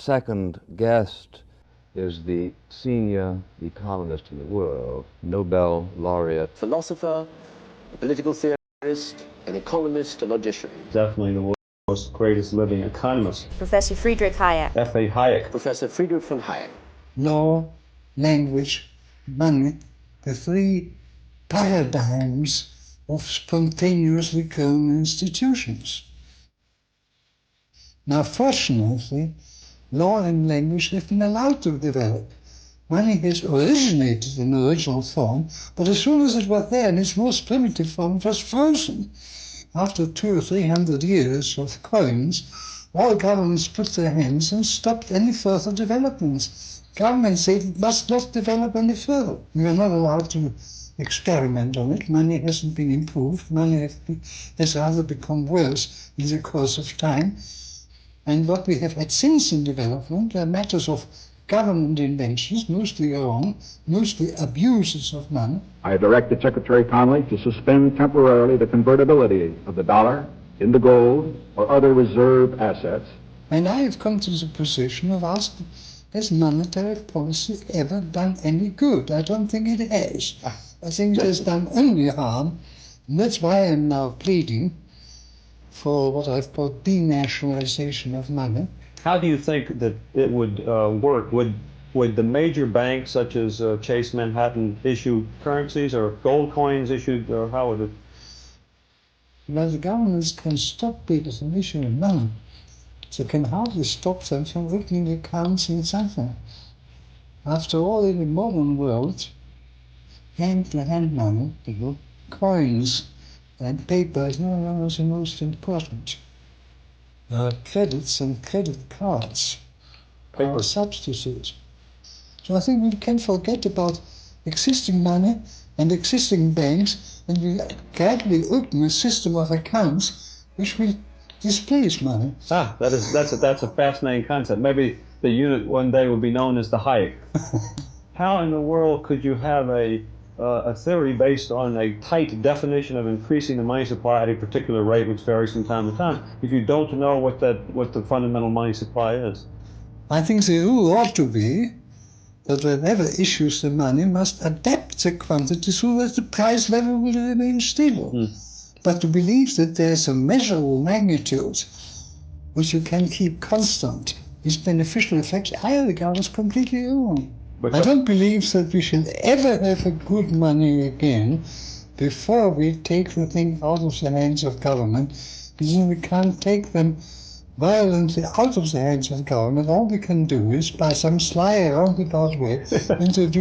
second guest is the senior economist in the world, Nobel laureate, philosopher, a political theorist, an economist, a logician. Definitely the most greatest living economist. Professor Friedrich Hayek. F.A. Hayek. Professor Friedrich von Hayek. Law, language, money, the three paradigms of spontaneously grown institutions. Now, fortunately, law and language have been allowed to develop. Money has originated in the original form, but as soon as it was there in its most primitive form, it was frozen. After 200 or 300 years of coins, all governments put their hands and stopped any further developments. Governments said it must not develop any further. We are not allowed to experiment on it. Money hasn't been improved. Money has rather become worse in the course of time. And what we have had since in development are matters of government inventions, mostly wrong, mostly abuses of money. I directed Secretary Connally to suspend temporarily the convertibility of the dollar into gold or other reserve assets. And I have come to the position of asking, has monetary policy ever done any good? I don't think it has. I think it has done only harm, and that's why I am now pleading for what I've called denationalization of money. How do you think that it would work? Would the major banks such as Chase Manhattan issue currencies or gold coins issued, or how would it? Well, the governments can stop people from issuing money. They can hardly stop them from opening accounts in something. After all, in the modern world, hand-to-hand money, coins and paper is no longer the most important. Credits and credit cards are substitutes. So I think we can forget about existing money and existing banks, and we gradually open a system of accounts which will displace money. That's a fascinating concept. Maybe the unit one day will be known as the Hayek. How in the world could you have a theory based on a tight definition of increasing the money supply at a particular rate, which varies from time to time, if you don't know what the fundamental money supply is? I think the rule ought to be that whatever issues the money must adapt the quantity so that the price level will remain stable. But to believe that there is a measurable magnitude which you can keep constant is beneficial effect, I regard as completely wrong. I don't believe that we should ever have a good money again before we take the thing out of the hands of government, because we can't take them violently out of the hands of government. All we can do is, by some sly roundabout way, introduce